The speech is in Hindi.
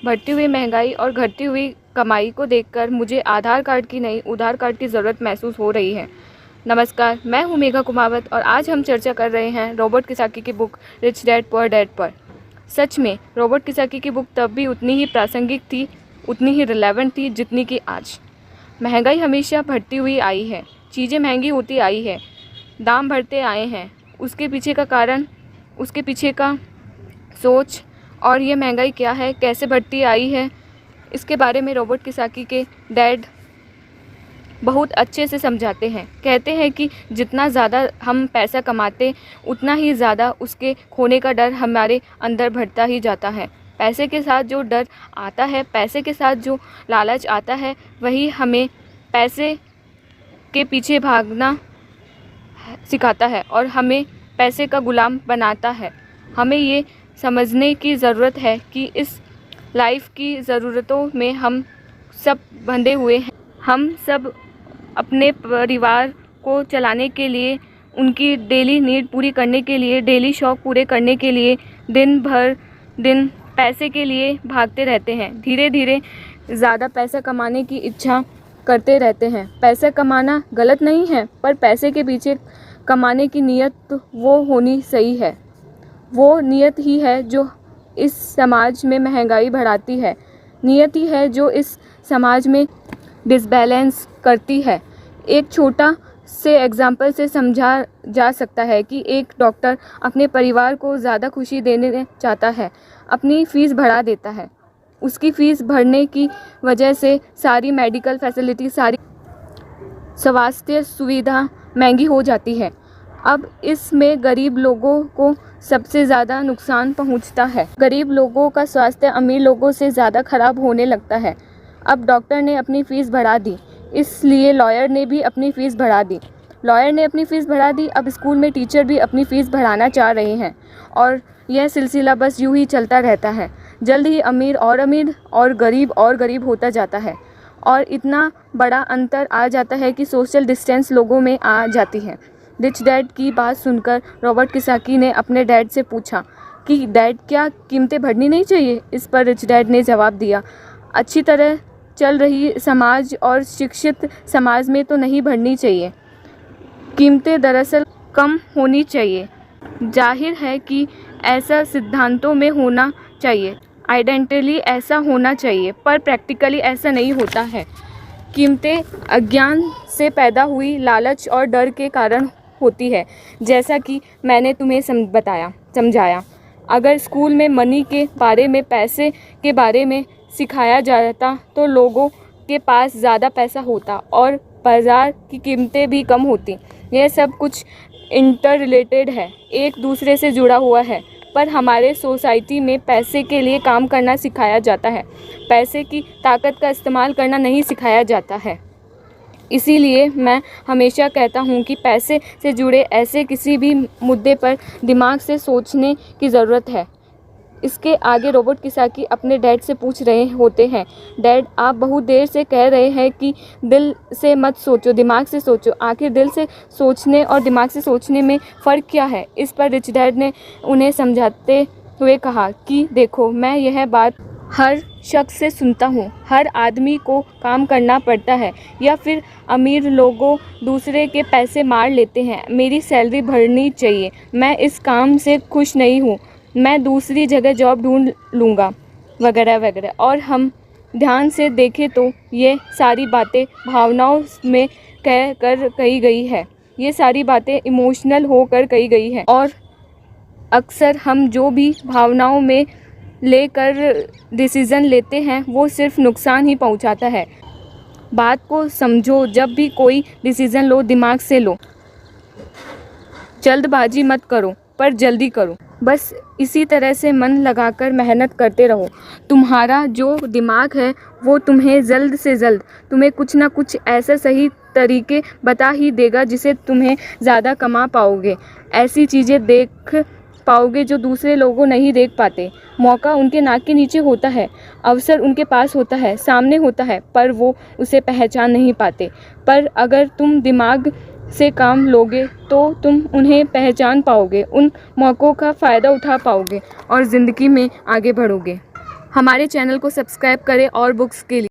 बढ़ती हुई महंगाई और घटती हुई कमाई को देखकर मुझे आधार कार्ड की नहीं उधार कार्ड की ज़रूरत महसूस हो रही है। नमस्कार, मैं हूं मेघा कुमावत और आज हम चर्चा कर रहे हैं रॉबर्ट कियोसाकी की book rich dad poor dad पर। सच में रॉबर्ट कियोसाकी की बुक तब भी उतनी ही प्रासंगिक थी, उतनी ही रिलेवेंट थी जितनी कि आज। महंगाई हमेशा बढ़ती हुई आई है, चीज़ें महंगी होती आई है, दाम बढ़ते आए हैं। उसके पीछे का कारण, उसके पीछे का सोच और ये महंगाई क्या है, कैसे बढ़ती आई है, इसके बारे में रॉबर्ट कियोसाकी के डैड बहुत अच्छे से समझाते हैं। कहते हैं कि जितना ज़्यादा हम पैसा कमाते उतना ही ज़्यादा उसके खोने का डर हमारे अंदर बढ़ता ही जाता है। पैसे के साथ जो डर आता है, पैसे के साथ जो लालच आता है, वही हमें पैसे के पीछे भागना सिखाता है और हमें पैसे का गुलाम बनाता है। हमें ये समझने की ज़रूरत है कि इस लाइफ की ज़रूरतों में हम सब बंधे हुए हैं। हम सब अपने परिवार को चलाने के लिए, उनकी डेली नीड पूरी करने के लिए, डेली शौक पूरे करने के लिए दिन भर दिन पैसे के लिए भागते रहते हैं। धीरे धीरे ज़्यादा पैसा कमाने की इच्छा करते रहते हैं। पैसा कमाना गलत नहीं है, पर पैसे के पीछे कमाने की नीयत वो होनी सही है। वो नीयत ही है जो इस समाज में महंगाई बढ़ाती है, नीयत ही है जो इस समाज में डिसबैलेंस करती है। एक छोटा से एग्जाम्पल से समझा जा सकता है कि एक डॉक्टर अपने परिवार को ज़्यादा खुशी देने चाहता है, अपनी फ़ीस बढ़ा देता है। उसकी फ़ीस बढ़ने की वजह से सारी मेडिकल फैसिलिटी, सारी स्वास्थ्य सुविधा महंगी हो जाती है। अब इसमें गरीब लोगों को सबसे ज़्यादा नुकसान पहुंचता है। गरीब लोगों का स्वास्थ्य अमीर लोगों से ज़्यादा ख़राब होने लगता है। अब डॉक्टर ने अपनी फ़ीस बढ़ा दी, इसलिए लॉयर ने भी अपनी फ़ीस बढ़ा दी। लॉयर ने अपनी फ़ीस बढ़ा दी, अब स्कूल में टीचर भी अपनी फ़ीस बढ़ाना चाह रहे हैं और यह सिलसिला बस यूँ ही चलता रहता है। जल्द ही अमीर और गरीब होता जाता है और इतना बड़ा अंतर आ जाता है कि सोशल डिस्टेंस लोगों में आ जाती है। रिच डैड की बात सुनकर रॉबर्ट कियोसाकी ने अपने डैड से पूछा कि डैड, क्या कीमतें बढ़नी नहीं चाहिए? इस पर रिच डैड ने जवाब दिया, अच्छी तरह चल रही समाज और शिक्षित समाज में तो नहीं बढ़नी चाहिए। कीमतें दरअसल कम होनी चाहिए। जाहिर है कि ऐसा सिद्धांतों में होना चाहिए, आइडेंटिटी ऐसा होना चाहिए, पर प्रैक्टिकली ऐसा नहीं होता है। कीमतें अज्ञान से पैदा हुई लालच और डर के कारण होती है, जैसा कि मैंने तुम्हें समझाया। अगर स्कूल में मनी के बारे में, पैसे के बारे में सिखाया जाता तो लोगों के पास ज़्यादा पैसा होता और बाज़ार की कीमतें भी कम होती। यह सब कुछ इंटर रिलेटेड है, एक दूसरे से जुड़ा हुआ है। पर हमारे सोसाइटी में पैसे के लिए काम करना सिखाया जाता है, पैसे की ताकत का इस्तेमाल करना नहीं सिखाया जाता है। इसीलिए मैं हमेशा कहता हूँ कि पैसे से जुड़े ऐसे किसी भी मुद्दे पर दिमाग से सोचने की ज़रूरत है। इसके आगे रॉबर्ट कियोसाकी अपने डैड से पूछ रहे होते हैं, डैड, आप बहुत देर से कह रहे हैं कि दिल से मत सोचो, दिमाग से सोचो। आखिर दिल से सोचने और दिमाग से सोचने में फ़र्क क्या है? इस पर रिच डैड ने उन्हें समझाते हुए कहा कि देखो, मैं यह बात हर शख्स से सुनता हूँ। हर आदमी को काम करना पड़ता है या फिर अमीर लोगों दूसरे के पैसे मार लेते हैं। मेरी सैलरी बढ़नी चाहिए, मैं इस काम से खुश नहीं हूँ, मैं दूसरी जगह जॉब ढूंढ लूँगा, वगैरह वगैरह। और हम ध्यान से देखें तो ये सारी बातें भावनाओं में कही गई है। ये सारी बातें इमोशनल होकर कही गई है और अक्सर हम जो भी भावनाओं में लेकर डिसीज़न लेते हैं वो सिर्फ नुकसान ही पहुंचाता है। बात को समझो, जब भी कोई डिसीज़न लो दिमाग से लो, जल्दबाजी मत करो, पर जल्दी करो। बस इसी तरह से मन लगाकर मेहनत करते रहो। तुम्हारा जो दिमाग है वो तुम्हें जल्द से जल्द तुम्हें कुछ ना कुछ ऐसा सही तरीके बता ही देगा जिसे तुम्हें ज़्यादा कमा पाओगे। ऐसी चीज़ें देख पाओगे जो दूसरे लोगों नहीं देख पाते। मौका उनके नाक के नीचे होता है, अवसर उनके पास होता है, सामने होता है, पर वो उसे पहचान नहीं पाते। पर अगर तुम दिमाग से काम लोगे तो तुम उन्हें पहचान पाओगे, उन मौक़ों का फ़ायदा उठा पाओगे और ज़िंदगी में आगे बढ़ोगे। हमारे चैनल को सब्सक्राइब करें और बुक्स के लिए